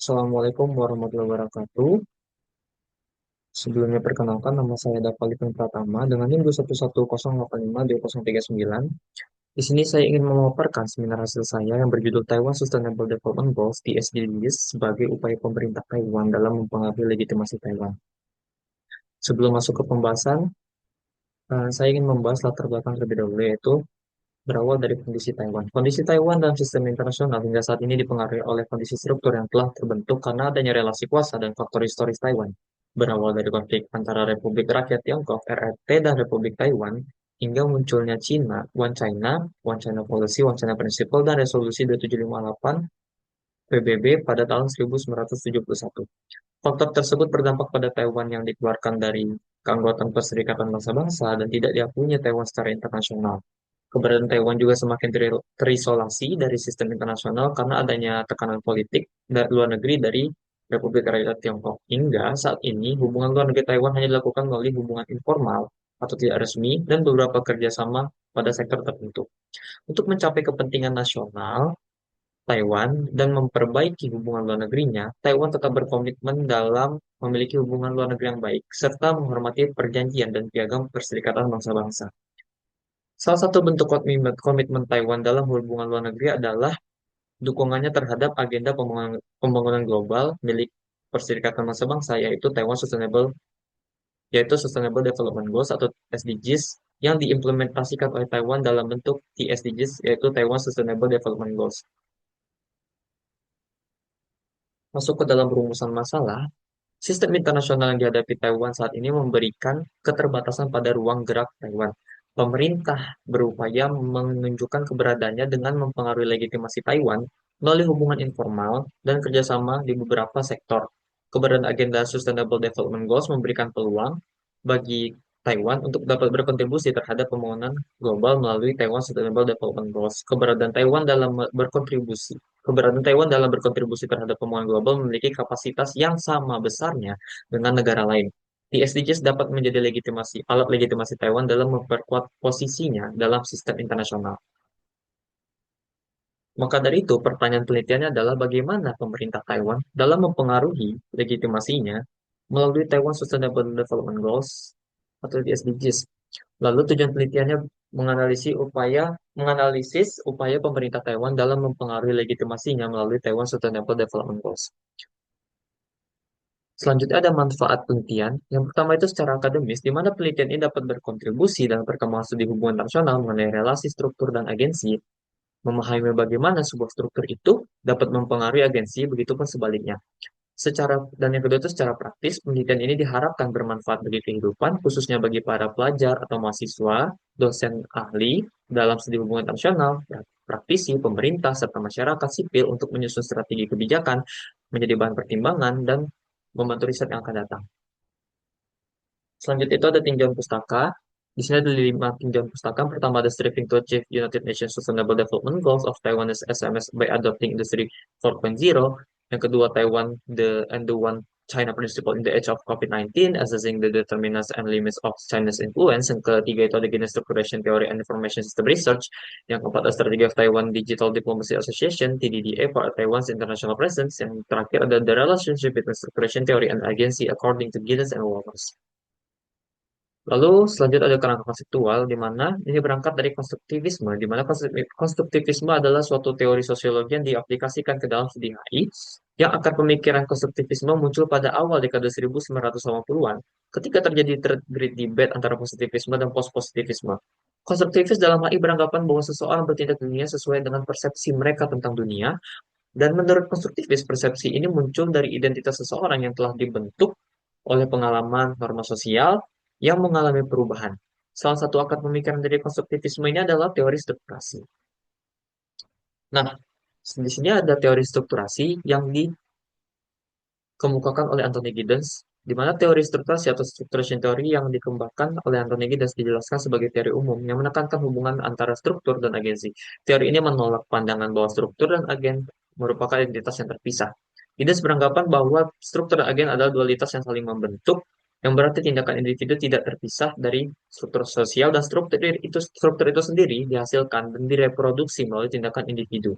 Assalamualaikum warahmatullahi wabarakatuh. Sebelumnya perkenalkan nama saya Dapalipun Pratama dengan NIM 211085239. Di sini saya ingin memaparkan seminar hasil saya yang berjudul Taiwan Sustainable Development Goals (TSDGs) sebagai upaya pemerintah Taiwan dalam mempengaruhi legitimasi Taiwan. Sebelum masuk ke pembahasan, saya ingin membahas latar belakang terlebih dahulu, yaitu berawal dari kondisi Taiwan. Kondisi Taiwan dalam sistem internasional hingga saat ini dipengaruhi oleh kondisi struktur yang telah terbentuk karena adanya relasi kuasa dan faktor historis Taiwan. Berawal dari konflik antara Republik Rakyat Tiongkok (RRT) dan Republik Taiwan, hingga munculnya One China Policy, One China Principle, dan Resolusi 2758 PBB pada tahun 1971. Faktor tersebut berdampak pada Taiwan yang dikeluarkan dari keanggotaan Perserikatan Bangsa-Bangsa dan tidak diakuinya Taiwan secara internasional. Keberadaan Taiwan juga semakin terisolasi dari sistem internasional karena adanya tekanan politik dari luar negeri dari Republik Rakyat Tiongkok. Hingga saat ini, hubungan luar negeri Taiwan hanya dilakukan melalui hubungan informal atau tidak resmi dan beberapa kerjasama pada sektor tertentu. Untuk mencapai kepentingan nasional Taiwan dan memperbaiki hubungan luar negerinya, Taiwan tetap berkomitmen dalam memiliki hubungan luar negeri yang baik, serta menghormati perjanjian dan piagam Perserikatan Bangsa-Bangsa. Salah satu bentuk komitmen Taiwan dalam hubungan luar negeri adalah dukungannya terhadap agenda pembangunan global milik Perserikatan Bangsa-Bangsa, yaitu Sustainable Development Goals atau SDGs yang diimplementasikan oleh Taiwan dalam bentuk TSDGs, yaitu Taiwan Sustainable Development Goals. Masuk ke dalam rumusan masalah, sistem internasional yang dihadapi Taiwan saat ini memberikan keterbatasan pada ruang gerak Taiwan. Pemerintah berupaya menunjukkan keberadaannya dengan mempengaruhi legitimasi Taiwan melalui hubungan informal dan kerjasama di beberapa sektor. Keberadaan agenda Sustainable Development Goals memberikan peluang bagi Taiwan untuk dapat berkontribusi terhadap pembangunan global melalui Taiwan Sustainable Development Goals. Keberadaan Taiwan dalam berkontribusi terhadap pembangunan global memiliki kapasitas yang sama besarnya dengan negara lain. Di SDGs dapat menjadi alat legitimasi Taiwan dalam memperkuat posisinya dalam sistem internasional. Maka dari itu, pertanyaan penelitiannya adalah bagaimana pemerintah Taiwan dalam mempengaruhi legitimasinya melalui Taiwan Sustainable Development Goals atau di SDGs. Lalu tujuan penelitiannya menganalisis upaya pemerintah Taiwan dalam mempengaruhi legitimasinya melalui Taiwan Sustainable Development Goals. Selanjutnya ada manfaat penelitian. Yang pertama itu secara akademis, di mana penelitian ini dapat berkontribusi dalam perkembangan studi hubungan internasional mengenai relasi struktur dan agensi, memahami bagaimana sebuah struktur itu dapat mempengaruhi agensi, begitupun sebaliknya. Dan yang kedua itu secara praktis, penelitian ini diharapkan bermanfaat bagi kehidupan, khususnya bagi para pelajar atau mahasiswa, dosen ahli dalam studi hubungan internasional, praktisi, pemerintah, serta masyarakat sipil untuk menyusun strategi kebijakan, menjadi bahan pertimbangan, dan membantu riset yang akan datang. Selanjutnya itu ada tinjauan pustaka. Di sini ada 5 tinjauan pustaka. Pertama ada Striving to Achieve United Nations Sustainable Development Goals of Taiwan as SMS by Adopting Industry 4.0. Yang kedua Taiwan the One China Principle in the Age of COVID-19, Assessing the Determinants and Limits of China's Influence. Yang ketiga itu ada Guinness Structuration Theory and Information System Research. Yang keempat ada Strategy of Taiwan Digital Diplomacy Association (TDDA) for Taiwan's international presence. Yang terakhir ada The Relationship between Structuration Theory and Agency according to Guinness and Walters. Lalu selanjutnya ada kerangka konseptual, di mana ini berangkat dari konstruktivisme, di mana konstruktivisme adalah suatu teori sosiologi yang diaplikasikan ke dalam studi HI, yang akar pemikiran konstruktivisme muncul pada awal dekade 1980-an, ketika terjadi great debate antara positivisme dan post-positivisme. Konstruktivis dalam HI beranggapan bahwa seseorang bertindak di dunia sesuai dengan persepsi mereka tentang dunia, dan menurut konstruktivis, persepsi ini muncul dari identitas seseorang yang telah dibentuk oleh pengalaman norma sosial yang mengalami perubahan. Salah satu akar pemikiran dari konstruktivisme ini adalah teori strukturasi. Nah, di sini ada teori strukturasi yang dikemukakan oleh Anthony Giddens, di mana teori strukturasi atau structuration theory yang dikembangkan oleh Anthony Giddens dijelaskan sebagai teori umum yang menekankan hubungan antara struktur dan agensi. Teori ini menolak pandangan bahwa struktur dan agen merupakan identitas yang terpisah. Giddens beranggapan bahwa struktur dan agen adalah dualitas yang saling membentuk, yang berarti tindakan individu tidak terpisah dari struktur sosial, dan struktur itu sendiri dihasilkan dan direproduksi melalui tindakan individu.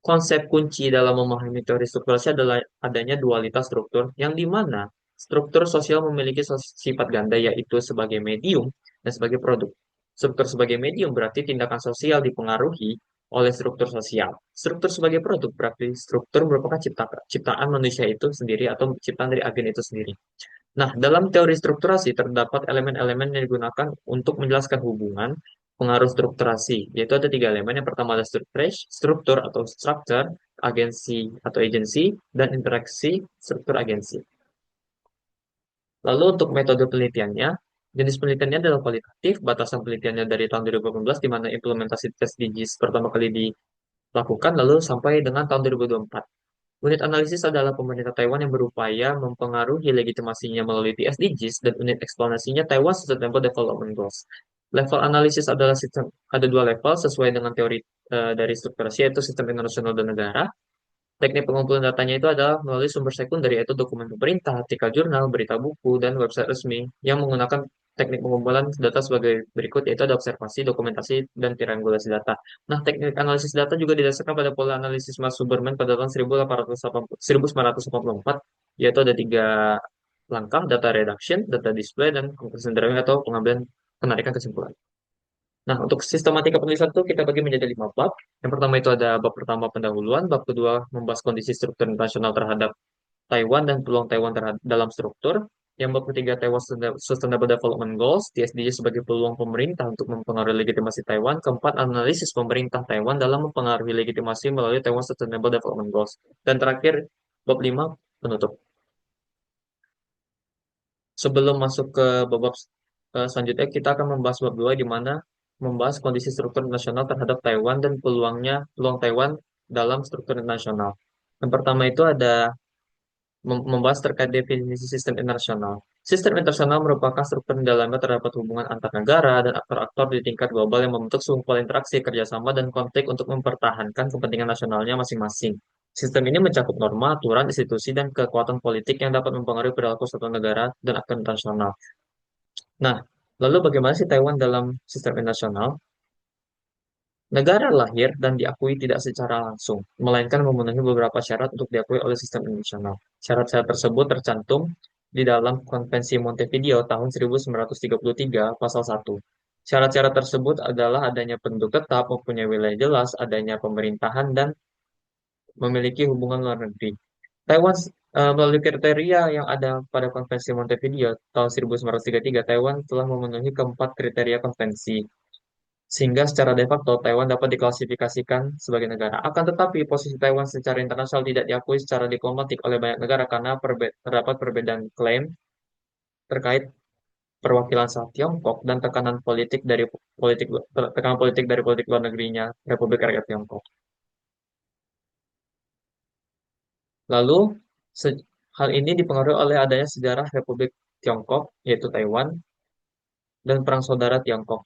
Konsep kunci dalam memahami teori strukturasi adalah adanya dualitas struktur, yang di mana struktur sosial memiliki sifat ganda, yaitu sebagai medium dan sebagai produk. Struktur sebagai medium berarti tindakan sosial dipengaruhi oleh struktur sosial. Struktur sebagai produk berarti struktur merupakan ciptaan manusia itu sendiri atau ciptaan dari agen itu sendiri. Nah, dalam teori strukturasi terdapat elemen-elemen yang digunakan untuk menjelaskan hubungan pengaruh strukturasi, yaitu ada tiga elemen. Yang pertama adalah struktur atau structure, agensi atau agency, dan interaksi struktur agensi. Lalu untuk metode penelitiannya, jenis penelitiannya adalah kualitatif, batasan penelitiannya dari tahun 2018, di mana implementasi tes DGIS pertama kali dilakukan, lalu sampai dengan tahun 2024. Unit analisis adalah pemerintah Taiwan yang berupaya mempengaruhi legitimasinya melalui SDGs, dan unit eksplorasinya Taiwan Sustainable Development Goals. Level analisis adalah sistem, ada dua level sesuai dengan teori dari strukturasi, yaitu sistem internasional dan negara. Teknik pengumpulan datanya itu adalah melalui sumber sekunder, yaitu dokumen pemerintah, artikel jurnal, berita buku, dan website resmi yang menggunakan teknik pengumpulan data sebagai berikut, yaitu ada observasi, dokumentasi, dan triangulasi data. Nah, teknik analisis data juga didasarkan pada pola analisis Mas Suberman pada tahun 1984, yaitu ada tiga langkah: data reduction, data display, dan conclusion drawing atau pengambilan penarikan kesimpulan. Nah, untuk sistematika penulisan itu kita bagi menjadi 5 bab. Yang pertama itu ada bab pertama pendahuluan, bab kedua membahas kondisi struktur internasional terhadap Taiwan dan peluang Taiwan terhadap dalam struktur. Yang bab ketiga Taiwan Sustainable Development Goals, TSDG sebagai peluang pemerintah untuk mempengaruhi legitimasi Taiwan. Keempat, analisis pemerintah Taiwan dalam mempengaruhi legitimasi melalui Taiwan Sustainable Development Goals. Dan terakhir, bab 5 penutup. Sebelum masuk ke bab selanjutnya, kita akan membahas bab 2 di mana membahas kondisi struktur nasional terhadap Taiwan dan peluang Taiwan dalam struktur nasional. Yang pertama itu ada membahas terkait definisi sistem internasional. Sistem internasional merupakan struktur di dalamnya terdapat hubungan antar negara dan aktor-aktor di tingkat global yang membentuk sebuah pola interaksi, kerjasama, dan konflik untuk mempertahankan kepentingan nasionalnya masing-masing. Sistem ini mencakup norma, aturan, institusi, dan kekuatan politik yang dapat mempengaruhi perilaku suatu negara dan aktor internasional. Nah, lalu bagaimana sih Taiwan dalam sistem internasional? Negara lahir dan diakui tidak secara langsung, melainkan memenuhi beberapa syarat untuk diakui oleh sistem internasional. Syarat-syarat tersebut tercantum di dalam Konvensi Montevideo tahun 1933, pasal 1. Syarat-syarat tersebut adalah adanya penduduk tetap, mempunyai wilayah jelas, adanya pemerintahan, dan memiliki hubungan luar negeri. Taiwan melalui kriteria yang ada pada Konvensi Montevideo tahun 1933, Taiwan telah memenuhi keempat kriteria konvensi, sehingga secara de facto Taiwan dapat diklasifikasikan sebagai negara. Akan tetapi, posisi Taiwan secara internasional tidak diakui secara diplomatik oleh banyak negara karena terdapat perbedaan klaim terkait perwakilan sah Tiongkok dan tekanan politik dari politik luar negerinya Republik Rakyat Tiongkok. Lalu, hal ini dipengaruhi oleh adanya sejarah Republik Tiongkok, yaitu Taiwan, dan Perang Saudara Tiongkok,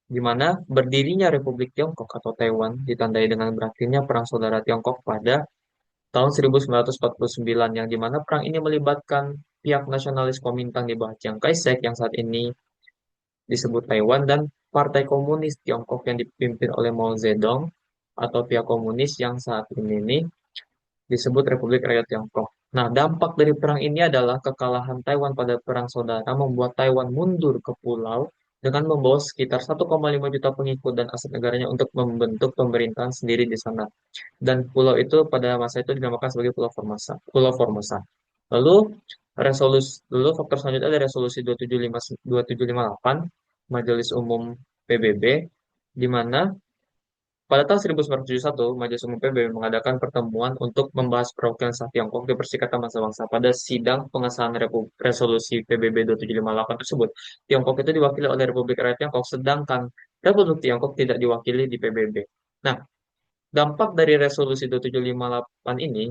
di mana berdirinya Republik Tiongkok atau Taiwan ditandai dengan berakhirnya Perang Saudara Tiongkok pada tahun 1949, yang di mana perang ini melibatkan pihak nasionalis Kuomintang di bawah Chiang Kai-shek yang saat ini disebut Taiwan, dan Partai Komunis Tiongkok yang dipimpin oleh Mao Zedong atau pihak komunis yang saat ini disebut Republik Rakyat Tiongkok. Nah, dampak dari perang ini adalah kekalahan Taiwan pada Perang Saudara membuat Taiwan mundur ke pulau dengan membawa sekitar 1,5 juta pengikut dan aset negaranya untuk membentuk pemerintahan sendiri di sana. Dan pulau itu pada masa itu dinamakan sebagai Pulau Formosa. Pulau Formosa. Lalu faktor selanjutnya ada resolusi 2758 Majelis Umum PBB, di mana pada tahun 1971, Majelis Umum PBB mengadakan pertemuan untuk membahas perwakilan sah Tiongkok di Perserikatan Bangsa-Bangsa. Pada sidang pengesahan resolusi PBB 2758 tersebut, Tiongkok itu diwakili oleh Republik Rakyat Tiongkok, sedangkan Republik Tiongkok tidak diwakili di PBB. Nah, dampak dari resolusi 2758 ini,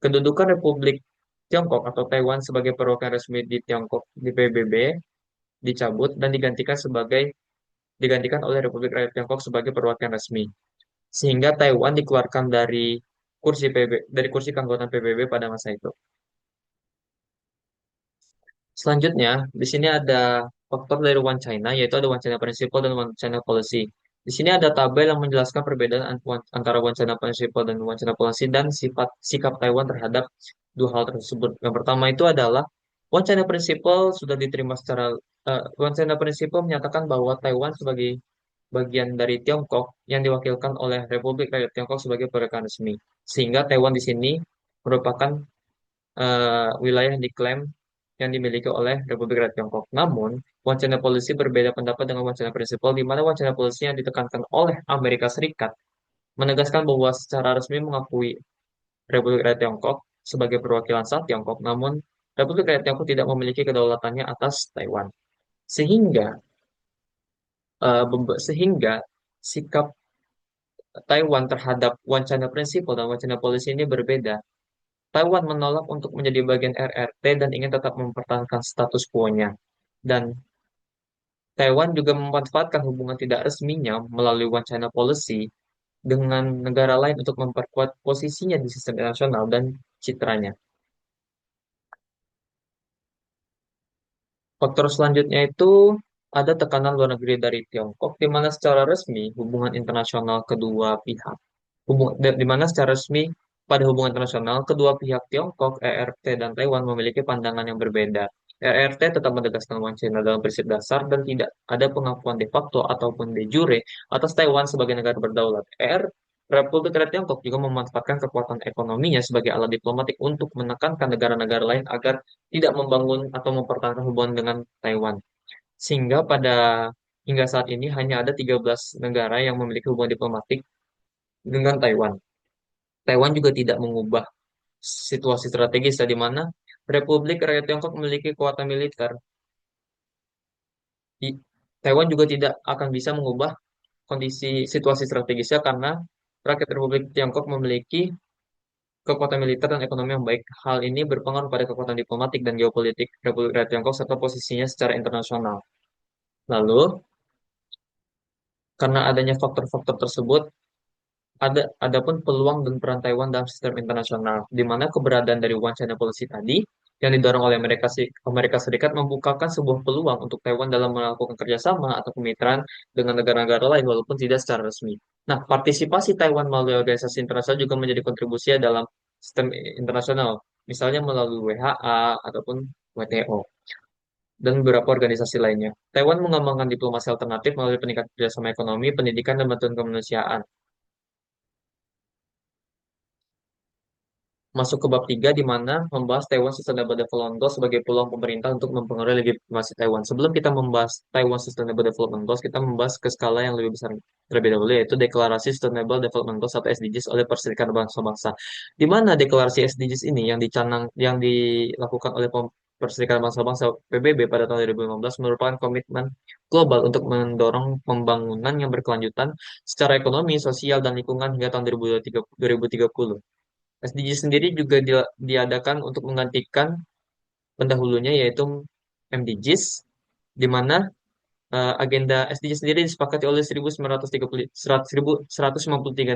kedudukan Republik Tiongkok atau Taiwan sebagai perwakilan resmi di Tiongkok di PBB dicabut dan digantikan oleh Republik Rakyat Tiongkok sebagai perwakilan resmi, sehingga Taiwan dikeluarkan dari kursi keanggotaan PBB pada masa itu. Selanjutnya, di sini ada faktor dari One China, yaitu ada One China Principle dan One China Policy. Di sini ada tabel yang menjelaskan perbedaan antara wacana prinsipal dan wacana policy dan sifat sikap Taiwan terhadap dua hal tersebut. Yang pertama itu adalah wacana prinsipal sudah diterima secara wacana prinsipal menyatakan bahwa Taiwan sebagai bagian dari Tiongkok yang diwakilkan oleh Republik Rakyat Tiongkok sebagai perekan resmi. Sehingga Taiwan di sini merupakan wilayah yang diklaim yang dimiliki oleh Republik Rakyat Tiongkok. Namun, wacana polisi berbeda pendapat dengan wacana prinsipal, di mana wacana polisi yang ditekankan oleh Amerika Serikat menegaskan bahwa secara resmi mengakui Republik Rakyat Tiongkok sebagai perwakilan sah Tiongkok, namun Republik Rakyat Tiongkok tidak memiliki kedaulatannya atas Taiwan. Sehingga sehingga sikap Taiwan terhadap wacana prinsipal dan wacana polisi ini berbeda. Taiwan menolak untuk menjadi bagian RRT dan ingin tetap mempertahankan status quo-nya. Dan Taiwan juga memanfaatkan hubungan tidak resminya melalui wacana policy dengan negara lain untuk memperkuat posisinya di sistem internasional dan citranya. Faktor selanjutnya itu ada tekanan luar negeri dari Tiongkok, di mana secara resmi hubungan internasional kedua pihak, di mana secara resmi pada hubungan internasional kedua pihak Tiongkok, ERT dan Taiwan memiliki pandangan yang berbeda. ERT tetap menegaskan China dalam prinsip dasar dan tidak ada pengakuan de facto ataupun de jure atas Taiwan sebagai negara berdaulat. Republik Rakyat Tiongkok juga memanfaatkan kekuatan ekonominya sebagai alat diplomatik untuk menekankan negara-negara lain agar tidak membangun atau mempertahankan hubungan dengan Taiwan. Sehingga hingga saat ini hanya ada 13 negara yang memiliki hubungan diplomatik dengan Taiwan. Taiwan juga tidak mengubah situasi strategis di mana Republik Rakyat Tiongkok memiliki kekuatan militer. Taiwan juga tidak akan bisa mengubah kondisi situasi strategisnya karena rakyat Republik Tiongkok memiliki kekuatan militer dan ekonomi yang baik. Hal ini berpengaruh pada kekuatan diplomatik dan geopolitik Republik Rakyat Tiongkok serta posisinya secara internasional. Lalu, karena adanya faktor-faktor tersebut, adapun peluang dan peran Taiwan dalam sistem internasional, di mana keberadaan dari One China Policy tadi yang didorong oleh Amerika Serikat membukakan sebuah peluang untuk Taiwan dalam melakukan kerjasama atau kemitraan dengan negara-negara lain walaupun tidak secara resmi. Nah, partisipasi Taiwan melalui organisasi internasional juga menjadi kontribusi dalam sistem internasional, misalnya melalui WHA ataupun WTO dan beberapa organisasi lainnya. Taiwan mengembangkan diplomasi alternatif melalui peningkatan kerjasama ekonomi, pendidikan, dan bantuan kemanusiaan. Masuk ke bab 3 di mana membahas Taiwan Sustainable Development Goals sebagai peluang pemerintah untuk mempengaruhi legitimasi Taiwan. Sebelum kita membahas Taiwan Sustainable Development Goals, kita membahas ke skala yang lebih besar terlebih dahulu, yaitu Deklarasi Sustainable Development Goals atau SDGs oleh Perserikatan Bangsa-Bangsa. Di mana deklarasi SDGs ini yang dilakukan oleh Perserikatan Bangsa-Bangsa PBB pada tahun 2015 merupakan komitmen global untuk mendorong pembangunan yang berkelanjutan secara ekonomi, sosial, dan lingkungan hingga tahun 2030. SDG sendiri juga diadakan untuk menggantikan pendahulunya yaitu MDGs, di mana agenda SDG sendiri disepakati oleh 1.153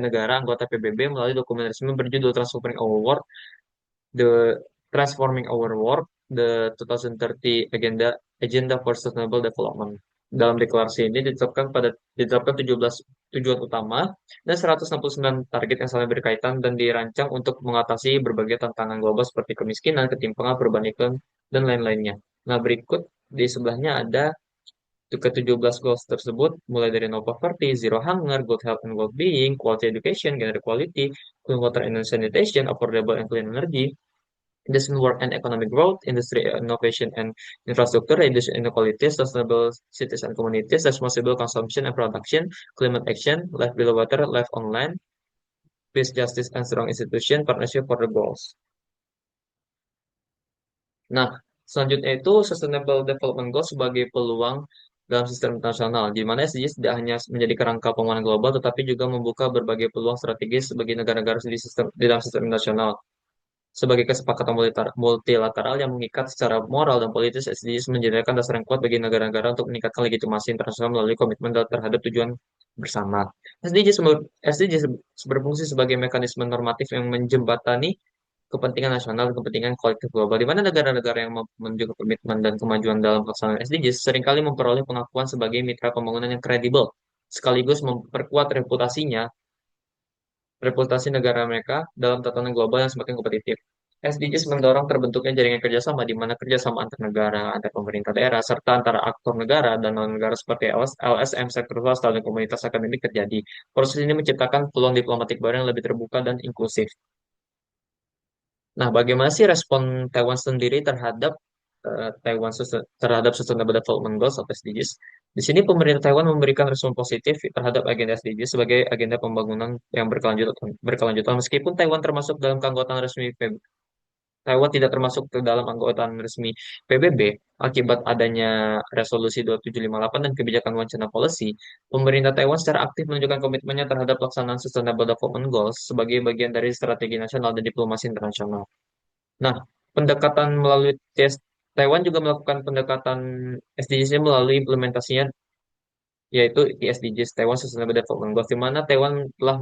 negara anggota PBB melalui dokumen resmi berjudul The Transforming Our World, the 2030 Agenda for Sustainable Development. Dalam deklarasi ini ditetapkan 17 tujuan utama dan 169 target yang saling berkaitan dan dirancang untuk mengatasi berbagai tantangan global seperti kemiskinan, ketimpangan, perubahan iklim, dan lain-lainnya. Nah, berikut di sebelahnya ada ke-17 goals tersebut, mulai dari no poverty, zero hunger, good health and well-being, quality education, gender equality, clean water and sanitation, affordable and clean energy, decent work and economic growth, industry innovation and infrastructure, reduction inequalities, sustainable cities and communities, responsible consumption and production, climate action, life below water, life on land, peace, justice, and strong institution, partnership for the goals. Nah, selanjutnya itu Sustainable Development Goals sebagai peluang dalam sistem internasional, di mana SDGs tidak hanya menjadi kerangka pembangunan global, tetapi juga membuka berbagai peluang strategis bagi negara-negara di dalam sistem internasional. Sebagai kesepakatan multilateral yang mengikat secara moral dan politis, SDGs menjadikan dasar yang kuat bagi negara-negara untuk meningkatkan legitimasi internasional melalui komitmen terhadap tujuan bersama. SDGs berfungsi sebagai mekanisme normatif yang menjembatani kepentingan nasional dan kepentingan kolektif global, di mana negara-negara yang menunjukkan komitmen dan kemajuan dalam pelaksanaan SDGs seringkali memperoleh pengakuan sebagai mitra pembangunan yang kredibel sekaligus memperkuat reputasi negara mereka dalam tatanan global yang semakin kompetitif. SDGs mendorong terbentuknya jaringan kerjasama di mana kerjasama antar negara, antar pemerintah daerah, serta antara aktor negara dan non-negara seperti LSM, sektor swasta, dan komunitas akademik terjadi. Proses ini menciptakan peluang diplomatik baru yang lebih terbuka dan inklusif. Nah, bagaimana sih respon Taiwan sendiri terhadap terhadap Sustainable Development Goals atau SDGs? Di sini pemerintah Taiwan memberikan respon positif terhadap agenda SDGs sebagai agenda pembangunan yang berkelanjutan meskipun Taiwan termasuk dalam keanggotaan resmi Taiwan tidak termasuk ke dalam anggotaan resmi PBB akibat adanya Resolusi 2758 dan kebijakan One China Policy. Pemerintah Taiwan secara aktif menunjukkan komitmennya terhadap pelaksanaan Sustainable Development Goals sebagai bagian dari strategi nasional dan diplomasi internasional. Nah, pendekatan melalui tes Taiwan juga melakukan pendekatan SDGs melalui implementasinya yaitu di SDGs Taiwan Sustainable Development Goals di mana Taiwan telah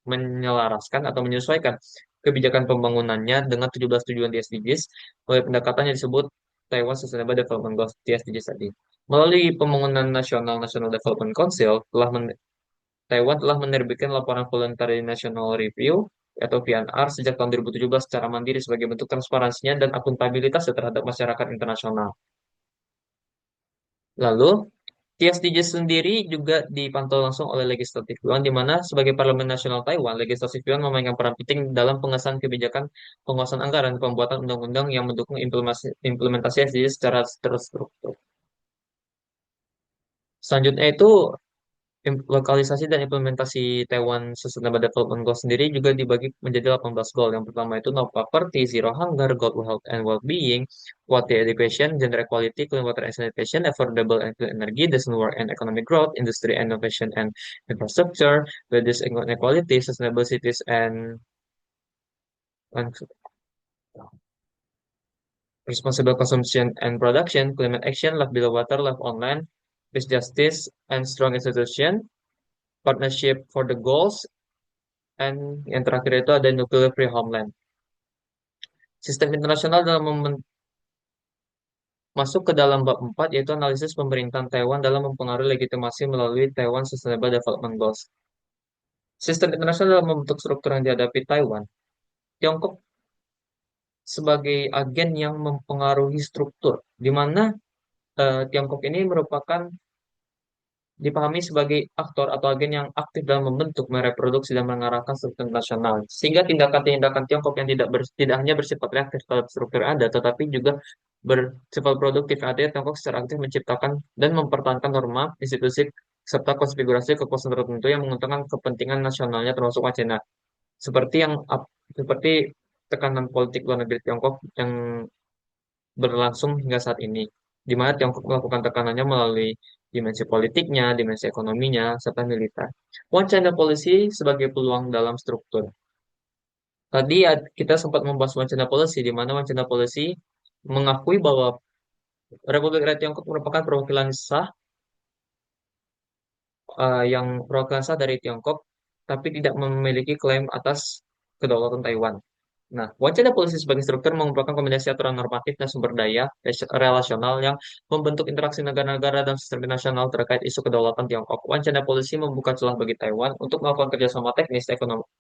menyelaraskan atau menyesuaikan kebijakan pembangunannya dengan 17 tujuan di SDGs melalui pendekatan yang disebut Taiwan Sustainable Development Goals di SDGs tadi. Melalui pembangunan nasional National Development Council Taiwan telah menerbitkan laporan Voluntary National Review atau VNR sejak tahun 2017 secara mandiri sebagai bentuk transparansinya dan akuntabilitas terhadap masyarakat internasional. Lalu, TSDJ sendiri juga dipantau langsung oleh Legislatif Yuan, di mana sebagai Parlemen Nasional Taiwan, Legislatif Yuan memainkan peran penting dalam pengesahan kebijakan penguasaan anggaran dan pembuatan undang-undang yang mendukung implementasi SDG secara terstruktur. Selanjutnya itu lokalisasi dan implementasi Taiwan Sustainable Development Goals sendiri juga dibagi menjadi 18 goal. Yang pertama itu no poverty, zero hunger, good health and well-being, quality education, gender equality, clean water and sanitation, affordable and clean energy, decent work and economic growth, industry, innovation and infrastructure, reduce inequality, sustainable cities and responsible consumption and production, climate action, life below water, life online, peace, justice, and strong institution, partnership for the goals, and yang terakhir itu ada nuclear free homeland. Sistem internasional masuk ke dalam bab 4 yaitu analisis pemerintahan Taiwan dalam mempengaruhi legitimasi melalui Taiwan Sustainable Development Goals. Sistem internasional dalam membentuk struktur yang dihadapi Taiwan. Tiongkok sebagai agen yang mempengaruhi struktur, di mana Tiongkok ini merupakan dipahami sebagai aktor atau agen yang aktif dalam membentuk, mereproduksi, dan mengarahkan struktur nasional. Sehingga tindakan-tindakan Tiongkok yang tidak hanya bersifat reaktif terhadap struktur yang ada, tetapi juga bersifat produktif. Artinya Tiongkok secara aktif menciptakan dan mempertahankan norma, institusi, serta konfigurasi kekuasaan tertentu yang menguntungkan kepentingan nasionalnya termasuk Wacana. Seperti seperti tekanan politik luar negeri Tiongkok yang berlangsung hingga saat ini, di mana Tiongkok melakukan tekanannya melalui dimensi politiknya, dimensi ekonominya, serta militer. One China Policy sebagai peluang dalam struktur. Tadi kita sempat membahas One China Policy, di mana One China Policy mengakui bahwa Republik Rakyat Tiongkok merupakan yang perwakilan sah dari Tiongkok, tapi tidak memiliki klaim atas kedaulatan Taiwan. Nah, wacana polisi sebagai struktur merupakan kombinasi aturan normatif dan sumber daya relasional yang membentuk interaksi negara-negara dan sistem internasional terkait isu kedaulatan Tiongkok. Wacana polisi membuka celah bagi Taiwan untuk melakukan kerjasama teknis,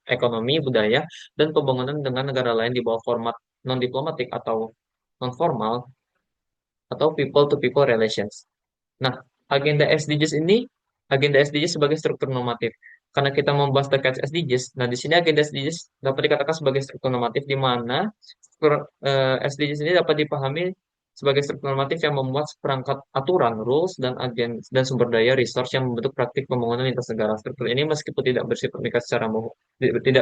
ekonomi, budaya, dan pembangunan dengan negara lain di bawah format non-diplomatik atau non-formal atau people-to-people relations. Nah, agenda SDGs ini, agenda SDGs sebagai struktur normatif. Karena kita membahas terkait SDGs, nah di sini agenda SDGs dapat dikatakan sebagai struktur normatif di mana SDGs ini dapat dipahami sebagai struktur normatif yang memuat perangkat aturan, rules, dan dan sumber daya resource yang membentuk praktik pembangunan lintas negara. Struktur ini meskipun tidak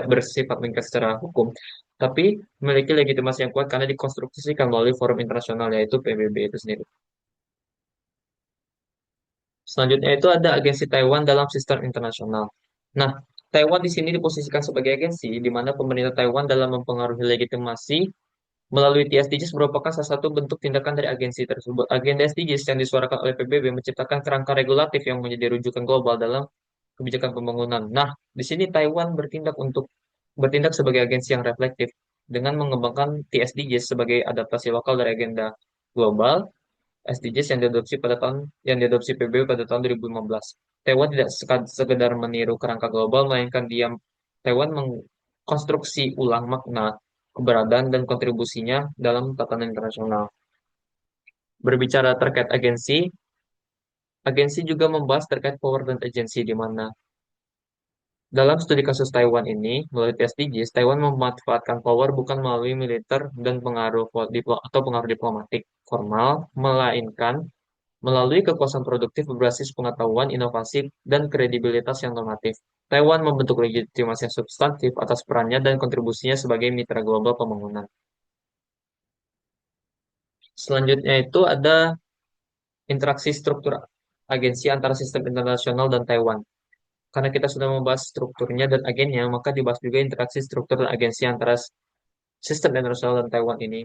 bersifat mengikat secara hukum, tapi memiliki legitimasi yang kuat karena dikonstruksikan melalui forum internasional yaitu PBB itu sendiri. Selanjutnya itu ada agensi Taiwan dalam sistem internasional. Nah, Taiwan di sini diposisikan sebagai agensi di mana pemerintah Taiwan dalam mempengaruhi legitimasi melalui TSDGs merupakan salah satu bentuk tindakan dari agensi tersebut. Agenda SDGs yang disuarakan oleh PBB menciptakan kerangka regulatif yang menjadi rujukan global dalam kebijakan pembangunan. Nah, di sini Taiwan bertindak sebagai agensi yang reflektif dengan mengembangkan TSDGs sebagai adaptasi lokal dari agenda global SDGs yang diadopsi PBB pada tahun 2015. Taiwan tidak sekedar meniru kerangka global, melainkan Taiwan mengkonstruksi ulang makna, keberadaan, dan kontribusinya dalam tatanan internasional. Berbicara terkait agensi, agensi juga membahas terkait power dan agensi di mana dalam studi kasus Taiwan ini, melalui SDGs, Taiwan memanfaatkan power bukan melalui militer dan atau pengaruh diplomatik formal, melainkan melalui kekuasaan produktif berbasis pengetahuan, inovasi, dan kredibilitas yang normatif. Taiwan membentuk legitimasi yang substantif atas perannya dan kontribusinya sebagai mitra global pembangunan. Selanjutnya itu ada interaksi struktur agensi antara sistem internasional dan Taiwan. Karena kita sudah membahas strukturnya dan agennya, maka dibahas juga interaksi struktur dan agensi antara sistem internasional dan Taiwan ini.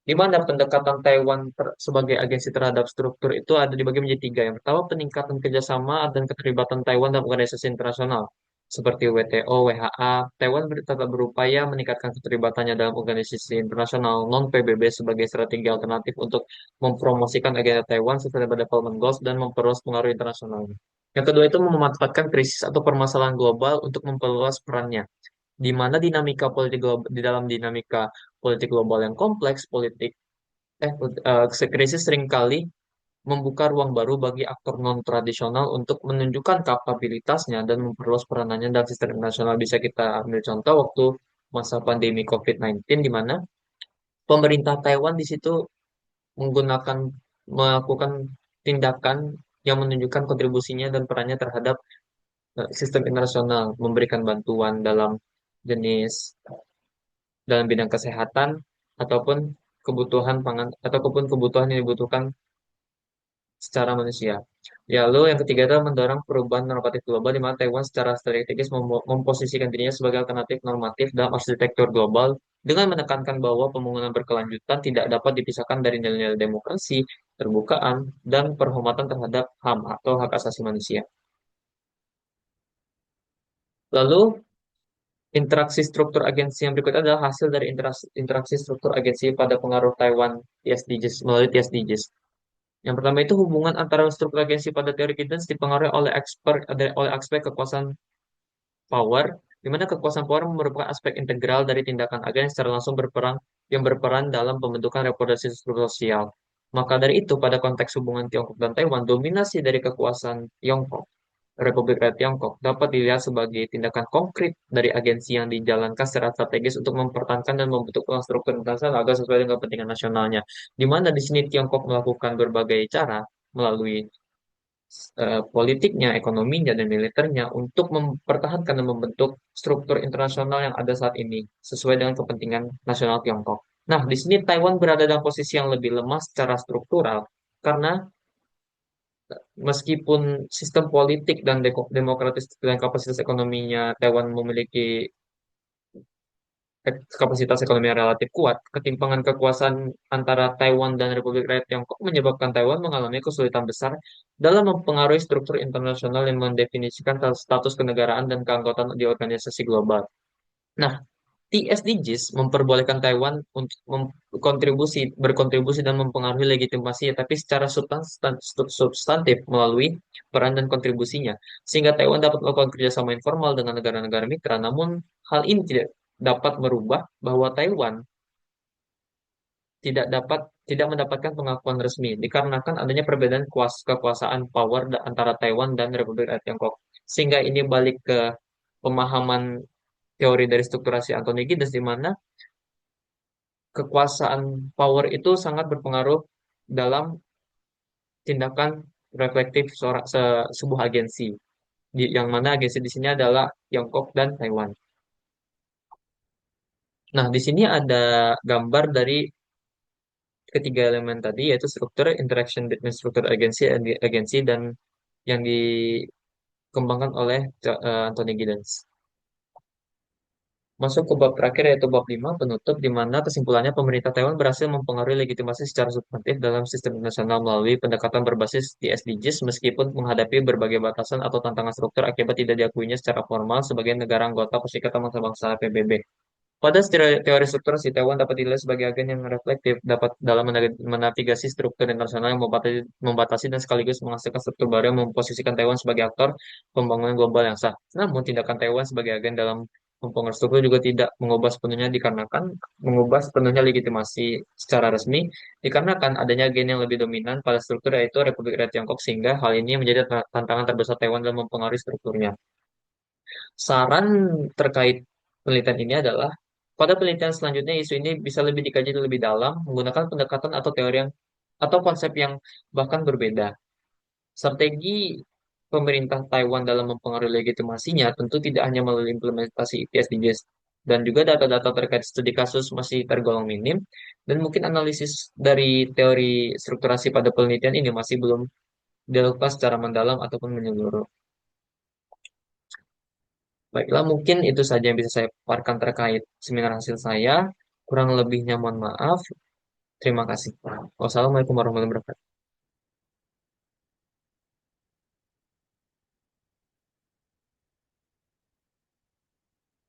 Di mana pendekatan Taiwan sebagai agensi terhadap struktur itu ada dibagi menjadi tiga. Yang pertama, peningkatan kerjasama dan keterlibatan Taiwan dalam organisasi internasional, seperti WTO, WHA. Taiwan tetap berupaya meningkatkan keterlibatannya dalam organisasi internasional non-PBB sebagai strategi alternatif untuk mempromosikan agenda Taiwan Sustainable Development Goals dan memperluas pengaruh internasional. Yang kedua itu memanfaatkan krisis atau permasalahan global untuk memperluas perannya di mana dinamika politik global di dalam dinamika politik global yang kompleks, eh, krisis seringkali membuka ruang baru bagi aktor non-tradisional untuk menunjukkan kapabilitasnya dan memperluas peranannya dalam sistem internasional. Bisa kita ambil contoh waktu masa pandemi COVID-19 di mana pemerintah Taiwan di situ menggunakan melakukan tindakan yang menunjukkan kontribusinya dan perannya terhadap sistem internasional, memberikan bantuan jenis dalam bidang kesehatan ataupun kebutuhan pangan ataupun kebutuhan yang dibutuhkan secara manusia. Ya, lalu yang ketiga adalah mendorong perubahan normatif global di mana Taiwan secara strategis memposisikan dirinya sebagai alternatif normatif dalam arsitektur global dengan menekankan bahwa pembangunan berkelanjutan tidak dapat dipisahkan dari nilai-nilai demokrasi, terbukaan, dan penghormatan terhadap HAM atau hak asasi manusia. Lalu interaksi struktur agensi yang berikut adalah hasil dari interaksi struktur agensi pada pengaruh Taiwan TSDGs melalui TSDGs. Yang pertama itu hubungan antara struktur agensi pada teori Giddens dipengaruhi oleh aspek kekuasaan power, di mana kekuasaan power merupakan aspek integral dari tindakan agen yang secara langsung berperan dalam pembentukan reproduksi struktur sosial. Maka dari itu, pada konteks hubungan Tiongkok dan Taiwan, dominasi dari kekuasaan Tiongkok Republik Rakyat Tiongkok dapat dilihat sebagai tindakan konkret dari agensi yang dijalankan secara strategis untuk mempertahankan dan membentuk struktur internasional agar sesuai dengan kepentingan nasionalnya. Di mana di sini Tiongkok melakukan berbagai cara melalui politiknya, ekonominya, dan militernya untuk mempertahankan dan membentuk struktur internasional yang ada saat ini sesuai dengan kepentingan nasional Tiongkok. Nah, di sini Taiwan berada dalam posisi yang lebih lemah secara struktural karena meskipun sistem politik dan demokratis dan kapasitas ekonominya Taiwan memiliki kapasitas ekonomi yang relatif kuat, ketimpangan kekuasaan antara Taiwan dan Republik Rakyat Tiongkok menyebabkan Taiwan mengalami kesulitan besar dalam mempengaruhi struktur internasional yang mendefinisikan status kenegaraan dan keanggotaan di organisasi global. Nah, TSDGs memperbolehkan Taiwan untuk berkontribusi dan mempengaruhi legitimasi, tapi secara substantif melalui peran dan kontribusinya, sehingga Taiwan dapat melakukan kerjasama informal dengan negara-negara mitra. Namun, hal ini tidak dapat merubah bahwa Taiwan tidak mendapatkan pengakuan resmi dikarenakan adanya perbedaan kekuasaan power antara Taiwan dan Republik Rakyat Tiongkok. Sehingga ini balik ke pemahaman teori dari strukturasi Anthony Giddens di mana kekuasaan power itu sangat berpengaruh dalam tindakan reflektif sebuah agensi, yang mana agensi di sini adalah Tiongkok dan Taiwan. Nah, di sini ada gambar dari ketiga elemen tadi, yaitu struktur, interaction between struktur agensi dan yang dikembangkan oleh Anthony Giddens. Masuk ke bab terakhir yaitu bab 5 penutup di mana kesimpulannya pemerintah Taiwan berhasil mempengaruhi legitimasi secara substantif dalam sistem internasional melalui pendekatan berbasis di SDGs meskipun menghadapi berbagai batasan atau tantangan struktur akibat tidak diakuinya secara formal sebagai negara anggota Perserikatan Bangsa-Bangsa PBB. Pada teori strukturasi, Taiwan dapat dilihat sebagai agen yang reflektif, dapat dalam menavigasi struktur internasional yang membatasi dan sekaligus menghasilkan struktur baru yang memposisikan Taiwan sebagai aktor pembangunan global yang sah. Namun, tindakan Taiwan sebagai agen dalam mempengaruhi struktur juga tidak mengubah sepenuhnya dikarenakan mengubah sepenuhnya legitimasi secara resmi dikarenakan adanya agen yang lebih dominan pada struktur yaitu Republik Rakyat Tiongkok sehingga hal ini menjadi tantangan terbesar Taiwan dalam mempengaruhi strukturnya. Saran terkait penelitian ini adalah, pada penelitian selanjutnya isu ini bisa lebih dikaji lebih dalam menggunakan pendekatan atau teori yang atau konsep yang bahkan berbeda. Strategi pemerintah Taiwan dalam mempengaruhi legitimasinya tentu tidak hanya melalui implementasi IPS-DGS dan juga data-data terkait studi kasus masih tergolong minim dan mungkin analisis dari teori strukturasi pada penelitian ini masih belum dilakukan secara mendalam ataupun menyeluruh. Baiklah, mungkin itu saja yang bisa saya paparkan terkait seminar hasil saya. Kurang lebihnya mohon maaf. Terima kasih. Wassalamualaikum warahmatullahi wabarakatuh.